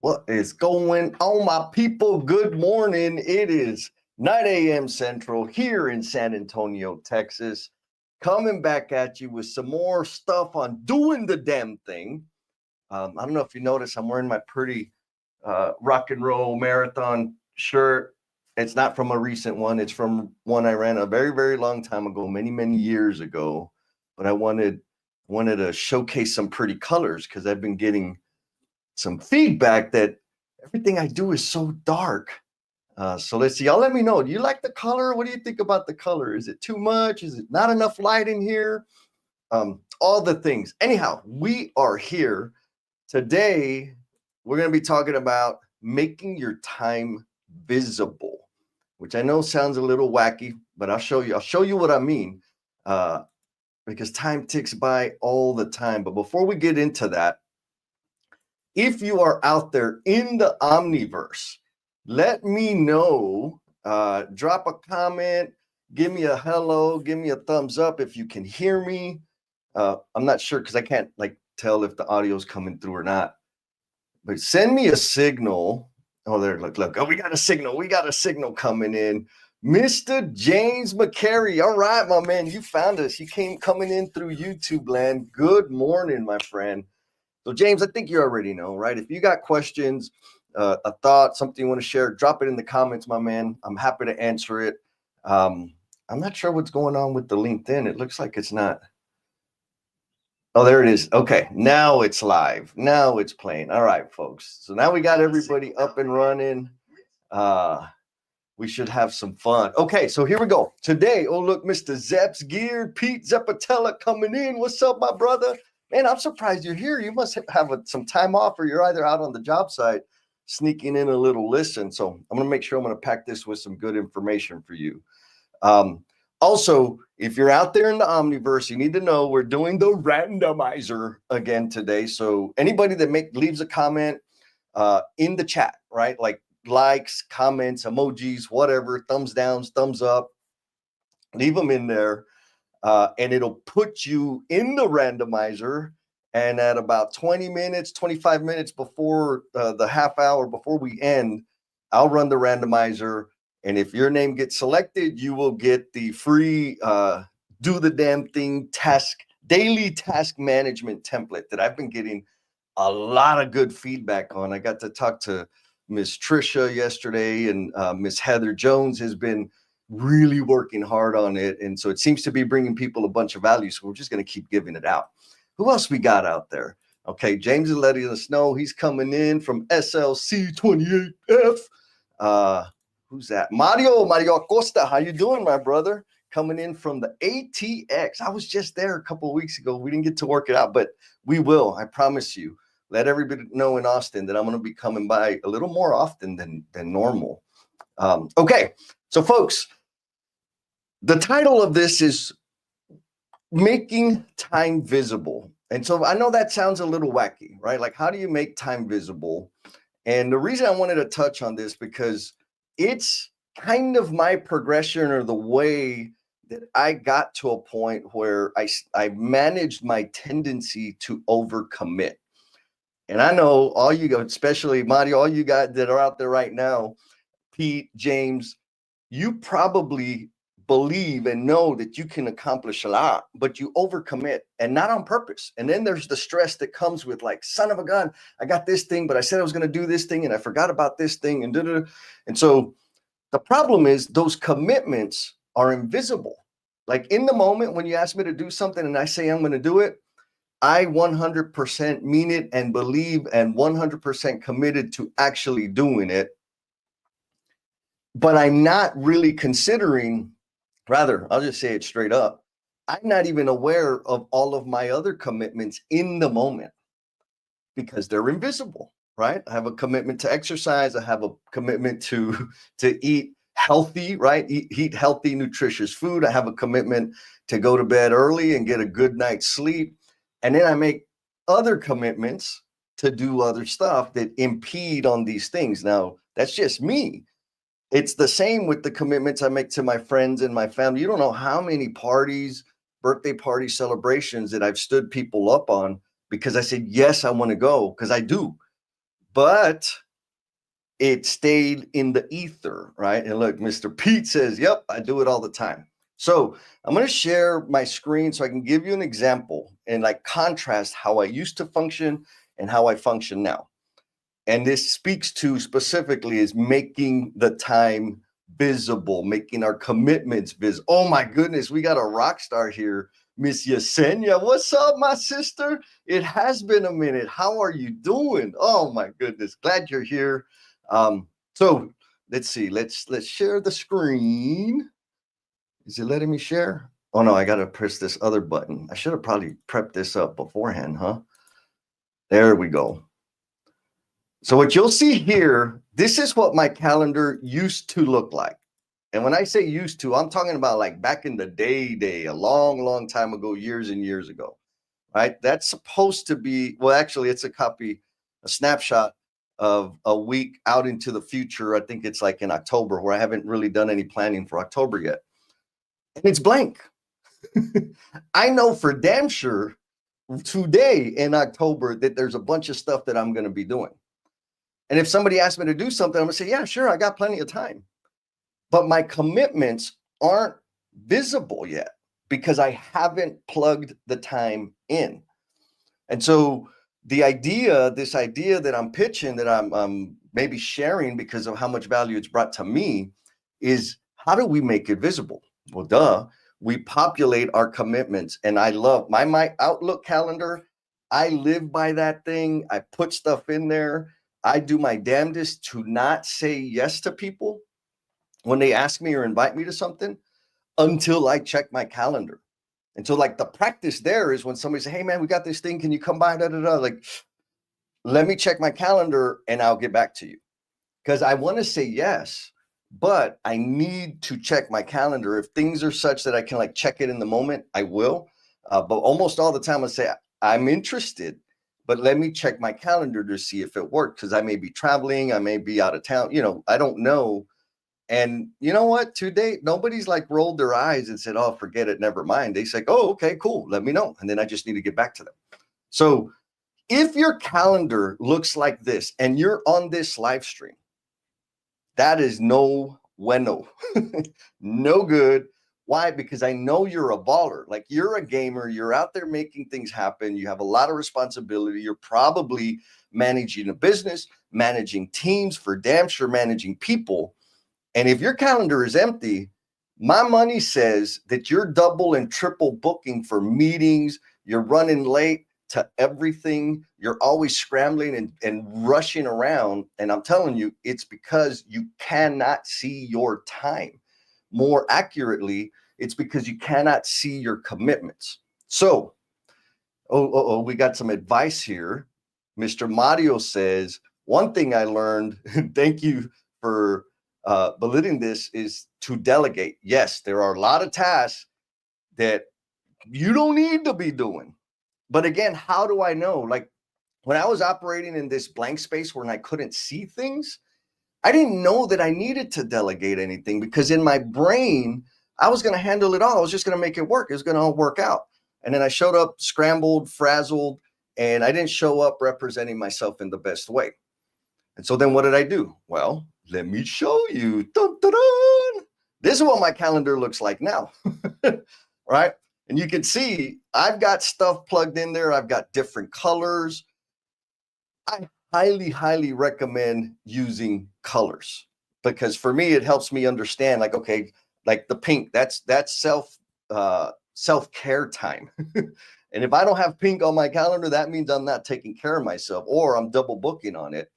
What is going on, my people? Good morning. It is 9 a.m. Central here in San Antonio, Texas. Coming back at you with some more stuff on doing the damn thing. I don't know if you notice, I'm wearing my pretty rock and roll marathon shirt. It's not from a recent one. It's from one I ran a very, very long time ago, many, many years ago. But I wanted to showcase some pretty colors because I've been getting some feedback that everything I do is so dark. So let's see. Y'all let me know. Do you like the color? What do you think about the color? Is it too much? Is it not enough light in here? All the things. Anyhow, we are here today. We're going to be talking about making your time visible, which I know sounds a little wacky, but I'll show you. I'll show you what I mean, because time ticks by all the time. But before we get into that, if you are out there in the Omniverse, let me know. Drop a comment, give me a hello, give me a thumbs up if you can hear me. I'm not sure because I can't tell if the audio is coming through or not. But send me a signal. Oh, there, look. Oh, we got a signal. We got a signal coming in. Mr. James McCary. All right, my man, you found us. You came coming in through YouTube land. Good morning, my friend. So, James, I think you already know, right? If you got questions, a thought, something you want to share, drop it in the comments, my man. I'm happy to answer it. I'm not sure what's going on with the LinkedIn. It looks like it's not. Oh, there it is. Okay, now it's live. Now it's playing. All right, folks. So now we got everybody up and running. We should have some fun. Okay, so here we go. Today, oh, look, Mr. Zepp's Gear, Pete Zeppatella coming in. What's up, my brother? Man, I'm surprised you're here. You must have some time off, or you're either out on the job site sneaking in a little listen. So I'm going to make sure I'm going to pack this with some good information for you. Also, if you're out there in the Omniverse, you need to know we're doing the randomizer again today. So anybody that leaves a comment in the chat, right? Like likes, comments, emojis, whatever, thumbs downs, thumbs up, leave them in there. And it'll put you in the randomizer. And at about 20 minutes, 25 minutes before the half hour before we end, I'll run the randomizer. And if your name gets selected, you will get the free do the damn thing daily task management template that I've been getting a lot of good feedback on. I got to talk to Miss Trisha yesterday, and Miss Heather Jones has been really working hard on it. And so it seems to be bringing people a bunch of value. So we're just going to keep giving it out. Who else we got out there? Okay, James is letting us know he's coming in from SLC28F. Who's that? Mario Acosta. How you doing, my brother? Coming in from the ATX. I was just there a couple of weeks ago. We didn't get to work it out, but we will. I promise you. Let everybody know in Austin that I'm going to be coming by a little more often than normal. Okay, so folks, the title of this is making time visible. And so I know that sounds a little wacky, right? Like, how do you make time visible? And the reason I wanted to touch on this because it's kind of my progression, or the way that I got to a point where I managed my tendency to overcommit. And I know all you guys, especially Mario, all you guys that are out there right now, Pete, James, you probably believe and know that you can accomplish a lot, but you overcommit, and not on purpose. And then there's the stress that comes with, like, son of a gun, I got this thing, but I said I was going to do this thing and I forgot about this thing. And so the problem is those commitments are invisible. Like, in the moment when you ask me to do something and I say I'm going to do it, I 100% mean it and believe and 100% committed to actually doing it. But I'm not really considering, rather, I'll just say it straight up, I'm not even aware of all of my other commitments in the moment because they're invisible, right? I have a commitment to exercise. I have a commitment to eat healthy, right? Eat healthy, nutritious food. I have a commitment to go to bed early and get a good night's sleep. And then I make other commitments to do other stuff that impede on these things. Now, that's just me. It's the same with the commitments I make to my friends and my family. You don't know how many parties, birthday party celebrations that I've stood people up on because I said, yes, I want to go, because I do. but it stayed in the ether, right? And look, Mr. Pete says, yep, I do it all the time. So I'm going to share my screen so I can give you an example and like contrast how I used to function and how I function now. And this speaks to specifically is making the time visible, making our commitments visible. Oh my goodness, we got a rock star here, Miss Yesenia. What's up, my sister? It has been a minute. How are you doing? Oh my goodness, glad you're here. So let's see. Let's share the screen. Is it letting me share? Oh no, I gotta press this other button. I should have probably prepped this up beforehand, huh? There we go. So what you'll see here, this is what my calendar used to look like. And when I say used to, I'm talking about like back in the day, a long time ago, years and years ago, right? That's supposed to be, well, actually, it's a snapshot of a week out into the future. I think it's like in October, where I haven't really done any planning for October yet. And it's blank. I know for damn sure today in October that there's a bunch of stuff that I'm going to be doing. And if somebody asks me to do something, I'm going to say, yeah, sure, I got plenty of time. But my commitments aren't visible yet because I haven't plugged the time in. And so this idea that I'm pitching, that I'm maybe sharing because of how much value it's brought to me, is how do we make it visible? Well, duh, we populate our commitments. And I love my Outlook calendar. I live by that thing. I put stuff in there. I do my damnedest to not say yes to people when they ask me or invite me to something until I check my calendar. And so like the practice there is when somebody says, hey man, we got this thing, can you come by? Like, let me check my calendar and I'll get back to you. Because I want to say yes, but I need to check my calendar. If things are such that I can like check it in the moment, I will. But almost all the time I say, I'm interested, but let me check my calendar to see if it worked. Because I may be traveling, I may be out of town, I don't know. And you know what? To date, nobody's like rolled their eyes and said, oh, forget it, never mind. They say, oh, okay, cool. Let me know. And then I just need to get back to them. So if your calendar looks like this and you're on this live stream, that is no bueno, no good. Why? Because I know you're a baller. Like you're a gamer. You're out there making things happen. You have a lot of responsibility. You're probably managing a business, managing teams, for damn sure managing people. And if your calendar is empty, my money says that you're double and triple booking for meetings. You're running late to everything. You're always scrambling and rushing around. And I'm telling you, it's because you cannot see your time. More accurately, it's because you cannot see your commitments. So, we got some advice here. Mr. Mario says, one thing I learned, thank you for belittling this, is to delegate. Yes, there are a lot of tasks that you don't need to be doing. But again, how do I know? Like when I was operating in this blank space where I couldn't see things, I didn't know that I needed to delegate anything because in my brain, I was going to handle it all. I was just going to make it work. It was going to all work out. And then I showed up scrambled, frazzled, and I didn't show up representing myself in the best way. And so then what did I do? Well, let me show you. Dun, dun, dun. This is what my calendar looks like now, right? And you can see I've got stuff plugged in there. I've got different colors. I highly recommend using colors because for me, it helps me understand like, okay, like the pink, that's self-care time. And if I don't have pink on my calendar, that means I'm not taking care of myself or I'm double booking on it.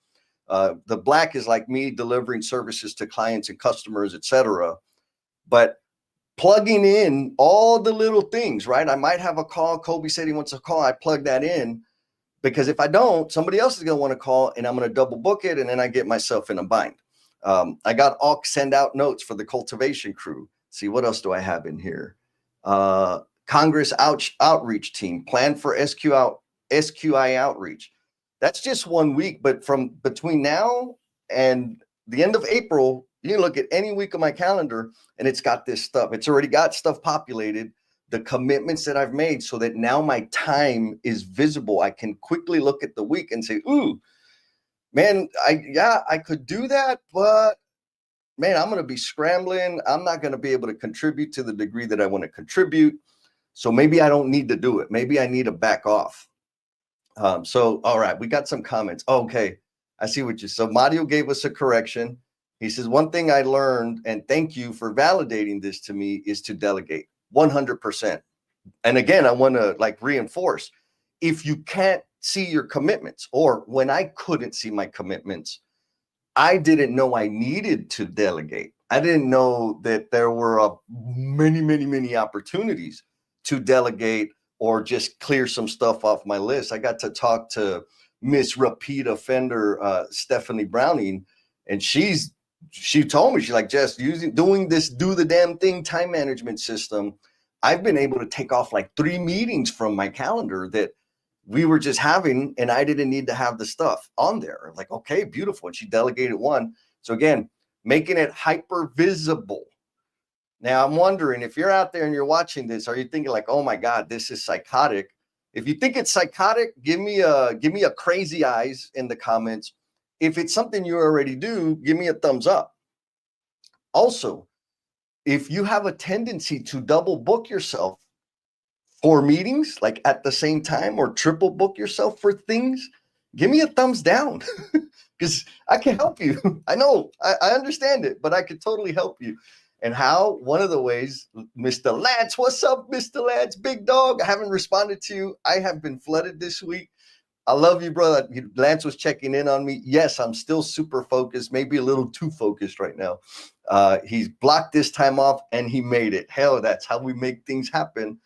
The black is like me delivering services to clients and customers, etc. But plugging in all the little things, right? I might have a call. Kobe said he wants a call. I plug that in because if I don't, somebody else is going to want to call and I'm going to double book it. And then I get myself in a bind. I got all send out notes for the cultivation crew. See, what else do I have in here? Congress outreach team, plan for SQI outreach. That's just 1 week, but from between now and the end of April, you can look at any week of my calendar and it's got this stuff. It's already got stuff populated, the commitments that I've made so that now my time is visible. I can quickly look at the week and say, ooh, man, I could do that, but man, I'm going to be scrambling. I'm not going to be able to contribute to the degree that I want to contribute. So maybe I don't need to do it. Maybe I need to back off. So, all right, we got some comments. Okay, I see what you. So Mario gave us a correction. He says, one thing I learned, and thank you for validating this to me, is to delegate 100%. And again, I want to like reinforce, if you can't see your commitments, or when I couldn't see my commitments, I didn't know I needed to delegate. I didn't know that there were many opportunities to delegate or just clear some stuff off my list. I got to talk to Miss Repeat Offender Stephanie Browning, and she told me, she's like, Jess, doing this do the damn thing time management system, I've been able to take off like 3 meetings from my calendar that we were just having, and I didn't need to have the stuff on there. Like, okay, beautiful. And she delegated one. So again, making it hyper visible. Now I'm wondering, if you're out there and you're watching this, are you thinking like, oh my God, this is psychotic? If you think it's psychotic, give me a crazy eyes in the comments. If it's something you already do, give me a thumbs up. Also, if you have a tendency to double book yourself for meetings, like at the same time, or triple book yourself for things, give me a thumbs down, because I can help you. I know, I understand it, but I could totally help you. And how? One of the ways, Mr. Lance, what's up, Mr. Lance, big dog? I haven't responded to you. I have been flooded this week. I love you, brother. Lance was checking in on me. Yes, I'm still super focused, maybe a little too focused right now. He's blocked this time off and he made it. Hell, that's how we make things happen.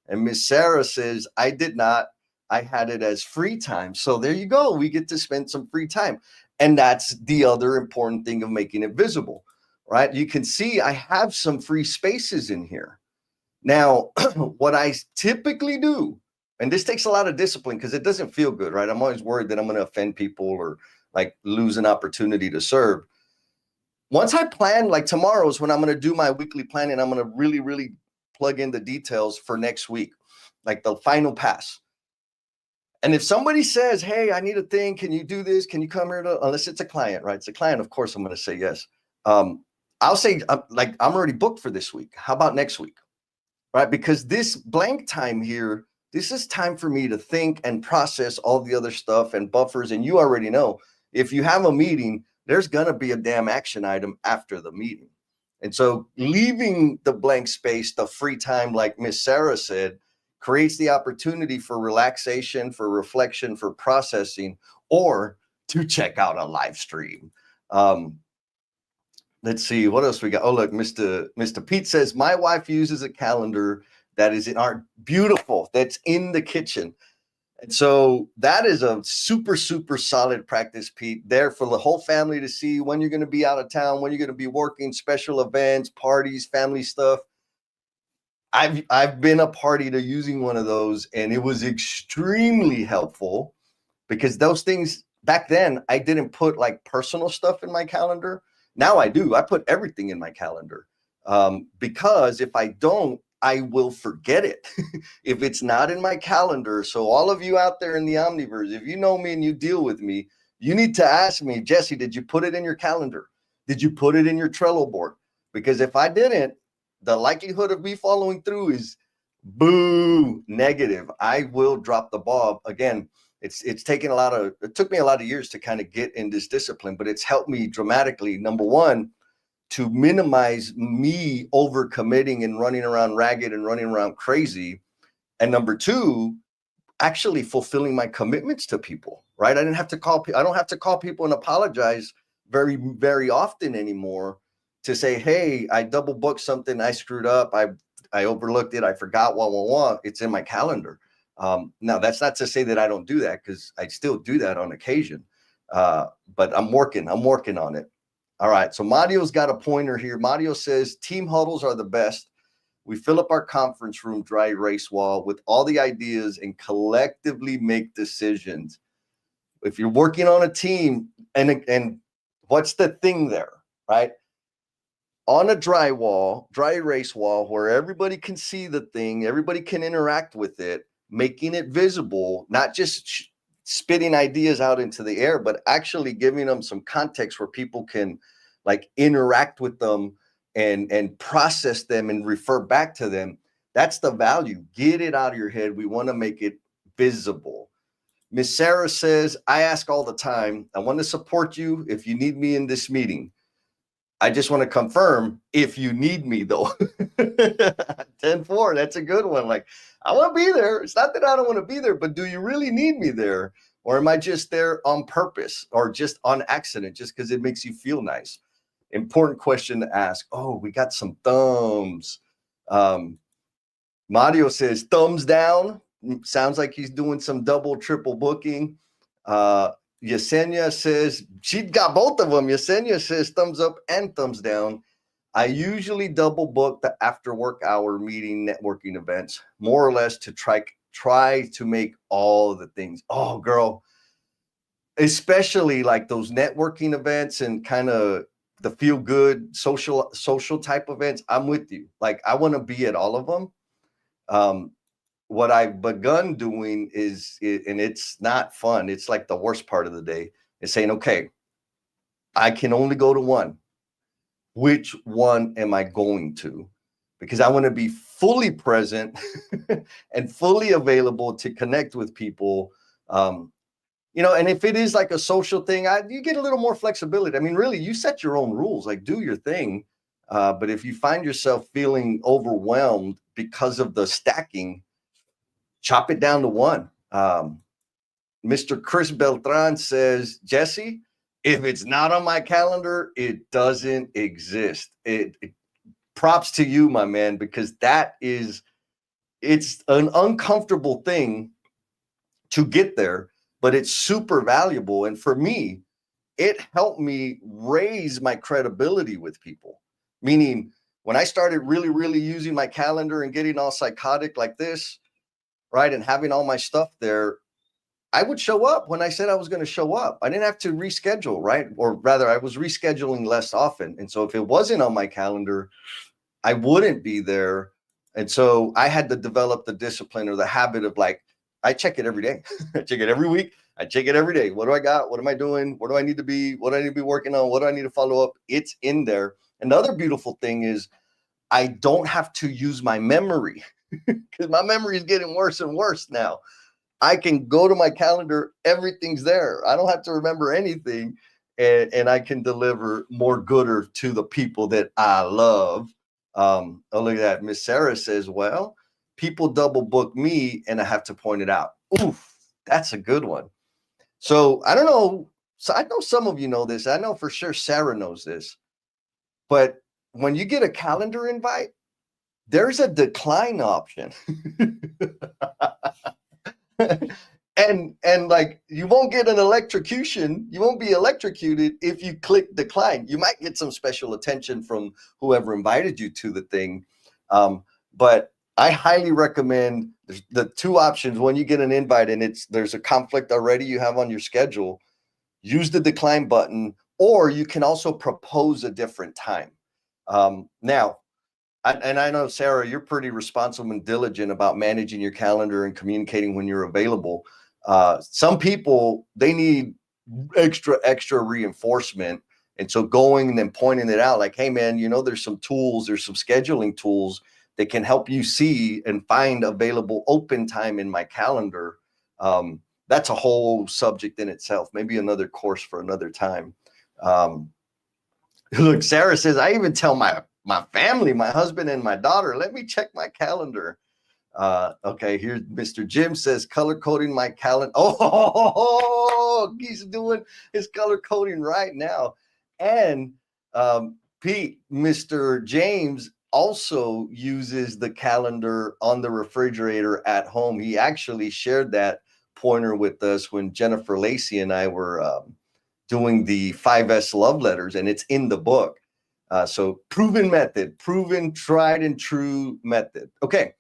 And Miss Sarah says, I did not. I had it as free time. So there you go. We get to spend some free time. And that's the other important thing of making it visible, right? You can see I have some free spaces in here. Now, what I typically do, and this takes a lot of discipline because it doesn't feel good, right? I'm always worried that I'm going to offend people or like lose an opportunity to serve. Once I plan, like tomorrow is when I'm going to do my weekly planning. I'm going to really plug in the details for next week, like the final pass. And if somebody says, hey, I need a thing, can you do this? Can you come here? Unless it's a client, right? It's a client, of course, I'm going to say yes. I'll say, like, I'm already booked for this week. How about next week? Right? Because this blank time here, this is time for me to think and process all the other stuff and buffers. And you already know, if you have a meeting, there's going to be a damn action item after the meeting. And so leaving the blank space, the free time, like Miss Sarah said, creates the opportunity for relaxation, for reflection, for processing, or to check out a live stream. Let's see what else we got. Oh, look, Mr. Pete says, my wife uses a calendar that is in our beautiful, that's in the kitchen. And so that is a super solid practice, Pete, there for the whole family to see when you're going to be out of town, when you're going to be working, special events, parties, family stuff. I've been a party to using one of those, and it was extremely helpful because those things back then, I didn't put like personal stuff in my calendar. Now I do. I put everything in my calendar because if I don't, I will forget it if it's not in my calendar. So all of you out there in the Omniverse, if you know me and you deal with me, you need to ask me, Jesse, did you put it in your calendar? Did you put it in your Trello board? Because if I didn't, the likelihood of me following through is boo negative. I will drop the ball. Again, it took me a lot of years to kind of get in this discipline, but it's helped me dramatically. Number one, to minimize me overcommitting and running around ragged and running around crazy. And number two, actually fulfilling my commitments to people, right? I don't have to call people and apologize very often anymore to say, hey, I double booked something, I screwed up, I overlooked it, I forgot, it's in my calendar. Now that's not to say that I don't do that, because I still do that on occasion. But I'm working on it. All right, so Mario's got a pointer here. Mario says team huddles are the best. We fill up our conference room dry erase wall with all the ideas and collectively make decisions. If you're working on a team, and what's the thing there, right? On a dry erase wall where everybody can see the thing, everybody can interact with it, making it visible, not just spitting ideas out into the air, but actually giving them some context where people can like interact with them and process them and refer back to them. That's the value. Get it out of your head. We want to make it visible. Miss Sarah says, I ask all the time, I want to support you if you need me in this meeting. I just want to confirm if you need me though. 10-4, that's a good one. Like, I want to be there. It's not that I don't want to be there, but do you really need me there? Or am I just there on purpose or just on accident, just because it makes you feel nice? Important question to ask. Oh, we got some thumbs. Mario says thumbs down. Sounds like he's doing some double, triple booking. Yesenia says she got both of them. Yesenia says thumbs up and thumbs down. I usually double book the after work hour meeting networking events, more or less to try to make all the things. Oh, girl, especially like those networking events and kind of the feel good social type events. I'm with you. Like, I want to be at all of them. What I've begun doing is, and it's not fun, it's like the worst part of the day, is saying, okay, I can only go to one. Which one am I going to? Because I want to be fully present and fully available to connect with people. And if it is like a social thing, you get a little more flexibility. I mean, really, you set your own rules, like do your thing. But if you find yourself feeling overwhelmed because of the stacking, chop it down to one. Mr. Chris Beltran says, Jesse, if it's not on my calendar, it doesn't exist. It props to you, my man, because it's an uncomfortable thing to get there, but it's super valuable. And for me, it helped me raise my credibility with people. Meaning, when I started really, really using my calendar and getting all psychotic like this, right, and having all my stuff there, I would show up when I said I was going to show up. I didn't have to reschedule, right? Or rather, I was rescheduling less often. And so if it wasn't on my calendar, I wouldn't be there. And so I had to develop the discipline or the habit of like, I check it every day. I check it every week. I check it every day. What do I got? What am I doing? Where do I need to be? What do I need to be working on? What do I need to follow up? It's in there. Another beautiful thing is I don't have to use my memory because my memory is getting worse and worse now. I can go to my calendar. Everything's there. I don't have to remember anything. And I can deliver more gooder to the people that I love. Oh, look at that. Miss Sarah says, well, people double book me and I have to point it out. Oof, that's a good one. So I don't know. So I know some of you know this. I know for sure Sarah knows this. But when you get a calendar invite, there's a decline option. and like, you won't get an electrocution. You won't be electrocuted if you click decline. You might get some special attention from whoever invited you to the thing. But I highly recommend the two options. When you get an invite and there's a conflict already you have on your schedule, use the decline button, or you can also propose a different time. Now, and I know, Sarah, you're pretty responsible and diligent about managing your calendar and communicating when you're available. Some people, they need extra reinforcement. And so going and then pointing it out like, hey, man, there's some scheduling tools that can help you see and find available open time in my calendar. That's a whole subject in itself, maybe another course for another time. Look, Sarah says, I even tell my family, my husband and my daughter, let me check my calendar. Okay, here's Mr. Jim says, color coding my calendar. Oh, he's doing his color coding right now. And Pete, Mr. James also uses the calendar on the refrigerator at home. He actually shared that pointer with us when Jennifer Lacey and I were doing the 5S love letters, and it's in the book. So proven method, proven tried and true method. Okay,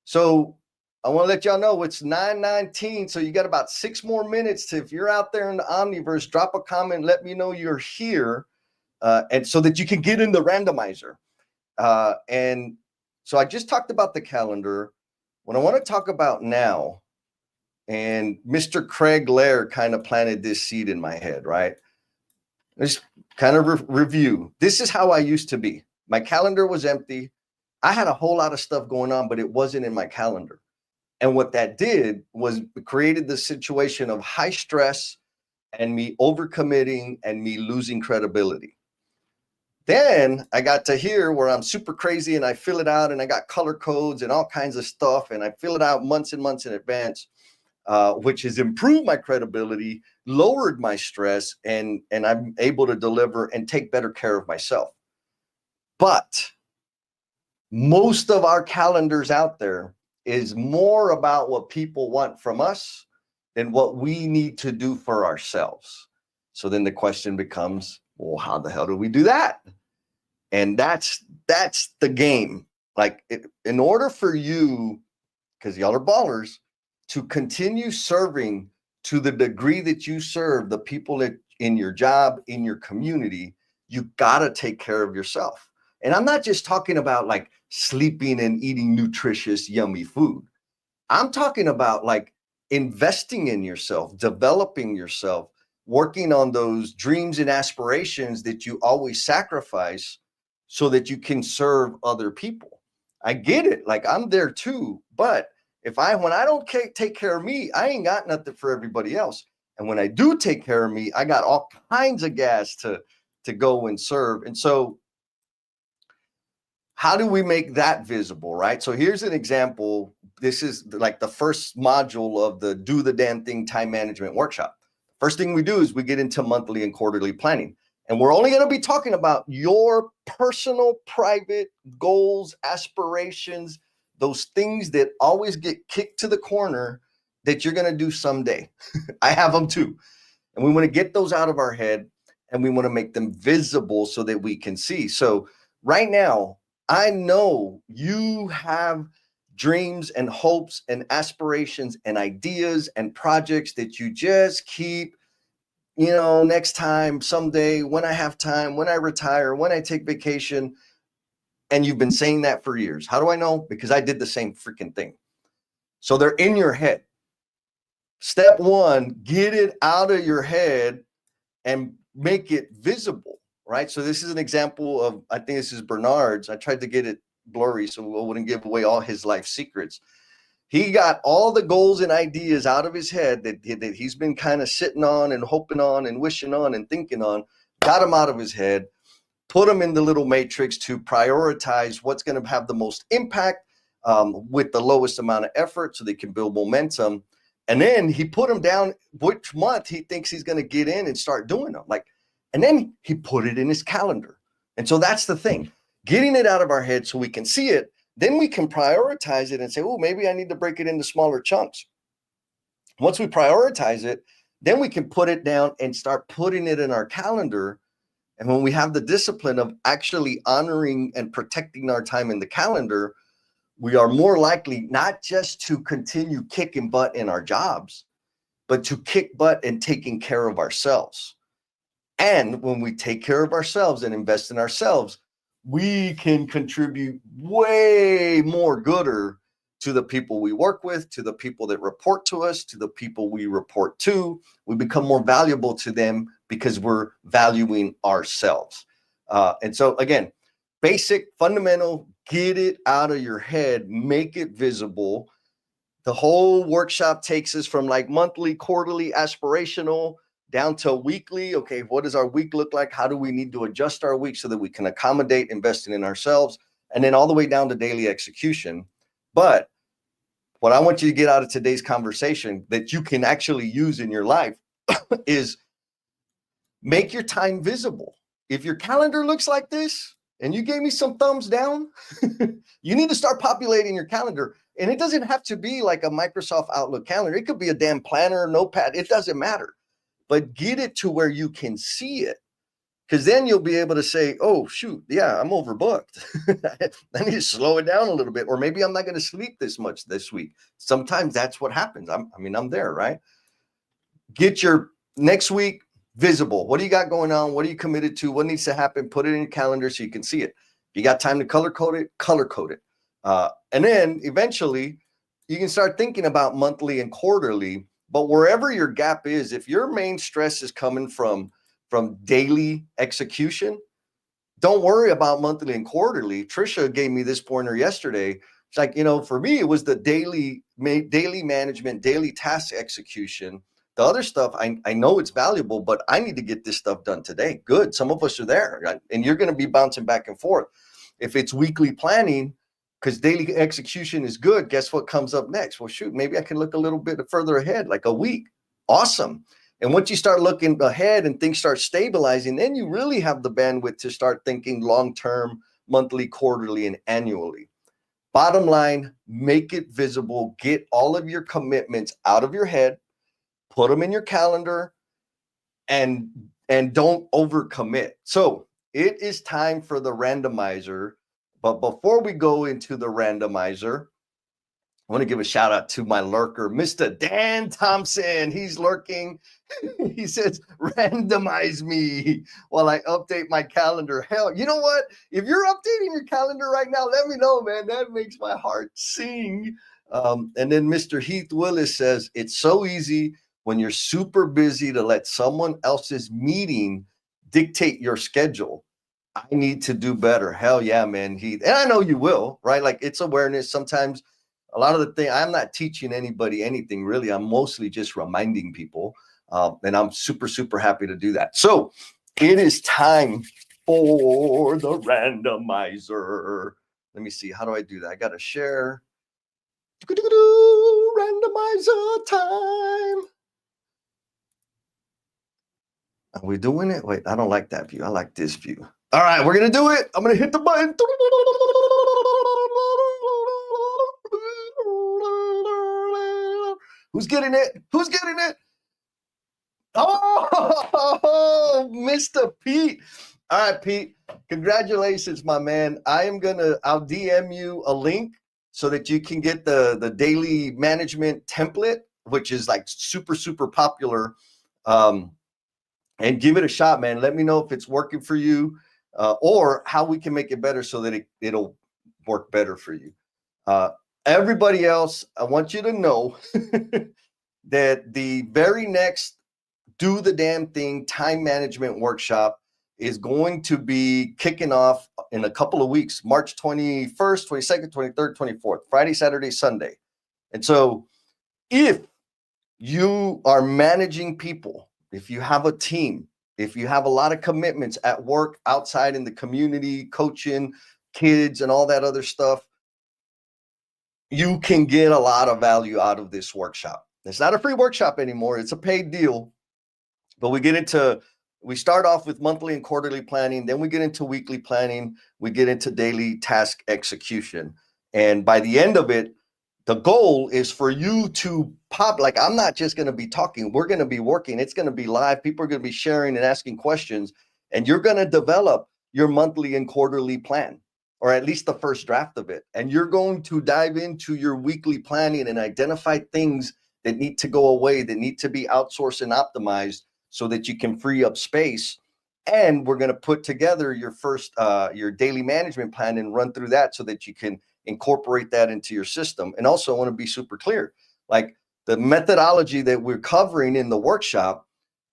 so I want to let y'all know it's 9:19, so you got about 6 more minutes if you're out there in the Omniverse, drop a comment, let me know you're here, and so that you can get in the randomizer. And so I just talked about the calendar. What I want to talk about now and Mr. Craig Lair kind of planted this seed in my head, right? Let's kind of review. This is how I used to be. My calendar was empty. I had a whole lot of stuff going on, but it wasn't in my calendar. And what that did was created the situation of high stress and me overcommitting and me losing credibility. Then I got to here where I'm super crazy and I fill it out and I got color codes and all kinds of stuff. And I fill it out months and months in advance, which has improved my credibility, lowered my stress, and I'm able to deliver and take better care of myself. But most of our calendars out there is more about what people want from us than what we need to do for ourselves. So then the question becomes, well, how the hell do we do that? And that's the game. Like, in order for you, because y'all are ballers, to continue serving to the degree that you serve the people in your job, in your community, you got to take care of yourself. And I'm not just talking about like sleeping and eating nutritious, yummy food. I'm talking about like investing in yourself, developing yourself, working on those dreams and aspirations that you always sacrifice so that you can serve other people. I get it. Like, I'm there too. But when I don't take care of me, I ain't got nothing for everybody else. And when I do take care of me, I got all kinds of gas to go and serve. And so how do we make that visible, right? So here's an example. This is like the first module of the Do the Damn Thing Time Management Workshop. First thing we do is we get into monthly and quarterly planning. And we're only going to be talking about your personal, private goals, aspirations, those things that always get kicked to the corner that you're going to do someday. I have them too. And we want to get those out of our head and we want to make them visible so that we can see. So right now, I know you have dreams and hopes and aspirations and ideas and projects that you just keep, next time, someday, when I have time, when I retire, when I take vacation. And you've been saying that for years. How do I know? Because I did the same freaking thing. So they're in your head. Step one, get it out of your head and make it visible, right? So this is an example of, I think this is Bernard's. I tried to get it blurry so I wouldn't give away all his life secrets. He got all the goals and ideas out of his head that he's been kind of sitting on and hoping on and wishing on and thinking on, got them out of his head, put them in the little matrix to prioritize what's going to have the most impact with the lowest amount of effort so they can build momentum. And then he put them down which month he thinks he's going to get in and start doing them. And then he put it in his calendar. And so that's the thing, getting it out of our head so we can see it. Then we can prioritize it and say, oh, maybe I need to break it into smaller chunks. Once we prioritize it, then we can put it down and start putting it in our calendar. And when we have the discipline of actually honoring and protecting our time in the calendar, we are more likely not just to continue kicking butt in our jobs, but to kick butt and taking care of ourselves. And when we take care of ourselves and invest in ourselves, we can contribute way more gooder to the people we work with, to the people that report to us, to the people we report to. We become more valuable to them because we're valuing ourselves. And so again, basic, fundamental, get it out of your head, make it visible. The whole workshop takes us from like monthly, quarterly, aspirational, down to weekly. Okay, what does our week look like? How do we need to adjust our week so that we can accommodate investing in ourselves? And then all the way down to daily execution. But what I want you to get out of today's conversation that you can actually use in your life is make your time visible. If your calendar looks like this and you gave me some thumbs down, you need to start populating your calendar. And it doesn't have to be like a Microsoft Outlook calendar. It could be a damn planner, notepad. It doesn't matter. But get it to where you can see it. Because then you'll be able to say, oh, shoot, yeah, I'm overbooked. I need to slow it down a little bit. Or maybe I'm not going to sleep this much this week. Sometimes that's what happens. I'm there, right? Get your next week visible. What do you got going on? What are you committed to? What needs to happen? Put it in your calendar so you can see it. If you got time to color code it, color code it. And then eventually you can start thinking about monthly and quarterly. But wherever your gap is, if your main stress is coming from daily execution, don't worry about monthly and quarterly. Trisha gave me this pointer yesterday. It's like, for me, it was the daily management, daily task execution. The other stuff, I know it's valuable, but I need to get this stuff done today. Good. Some of us are there, right? And you're going to be bouncing back and forth. If it's weekly planning, because daily execution is good, guess what comes up next? Well, shoot, maybe I can look a little bit further ahead, like a week. Awesome. And once you start looking ahead and things start stabilizing, then you really have the bandwidth to start thinking long-term, monthly, quarterly, and annually. Bottom line, make it visible. Get all of your commitments out of your head, put them in your calendar, and don't overcommit. So it is time for the randomizer. But before we go into the randomizer, I want to give a shout out to my lurker, Mr. Dan Thompson. He's lurking. He says, randomize me while I update my calendar. Hell, you know what? If you're updating your calendar right now, let me know, man. That makes my heart sing. And then Mr. Heath Willis says, it's so easy when you're super busy to let someone else's meeting dictate your schedule. I need to do better. Hell yeah, man, Heath. And I know you will, right? Like, it's awareness. Sometimes a lot of the thing, I'm not teaching anybody anything really. I'm mostly just reminding people. And I'm super, super happy to do that. So it is time for the randomizer. Let me see. How do I do that? I got to share. Randomizer time. Are we doing it? Wait, I don't like that view. I like this view. All right, we're going to do it. I'm going to hit the button. Who's getting it? Who's getting it? Oh, Mr. Pete. All right, Pete. Congratulations, my man. I'll DM you a link so that you can get the daily management template, which is like super, super popular. And give it a shot, man. Let me know if it's working for you, or how we can make it better so that it'll work better for you. Everybody else, I want you to know that the very next Do the Damn Thing time management workshop is going to be kicking off in a couple of weeks, March 21st, 22nd, 23rd, 24th, Friday, Saturday, Sunday. And so if you are managing people, if you have a team, if you have a lot of commitments at work, outside in the community, coaching, kids, and all that other stuff, you can get a lot of value out of this workshop. It's not a free workshop anymore. It's a paid deal. But we start off with monthly and quarterly planning. Then we get into weekly planning. We get into daily task execution. And by the end of it, the goal is for you to pop, like, I'm not just going to be talking. We're going to be working. It's going to be live. People are going to be sharing and asking questions. And you're going to develop your monthly and quarterly plan, or at least the first draft of it. And you're going to dive into your weekly planning and identify things that need to go away, that need to be outsourced and optimized so that you can free up space. And we're going to put together your your daily management plan and run through that so that you can incorporate that into your system. And also, I want to be super clear, like, the methodology that we're covering in the workshop,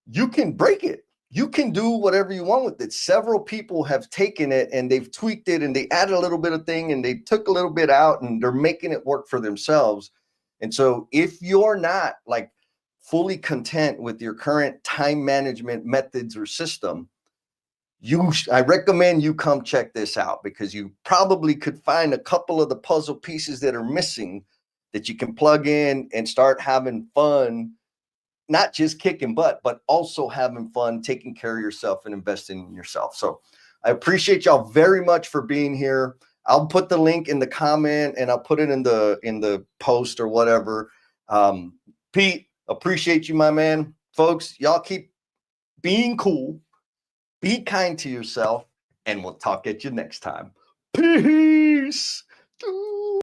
you can break it. You can do whatever you want with it. Several people have taken it and they've tweaked it and they added a little bit of thing and they took a little bit out and they're making it work for themselves. And so if you're not like fully content with your current time management methods or system, I recommend you come check this out, because you probably could find a couple of the puzzle pieces that are missing that you can plug in and start having fun, not just kicking butt, but also having fun, taking care of yourself and investing in yourself. So I appreciate y'all very much for being here. I'll put the link in the comment and I'll put it in the post or whatever. Pete, appreciate you, my man. Folks, y'all keep being cool. Be kind to yourself, and we'll talk at you next time. Peace.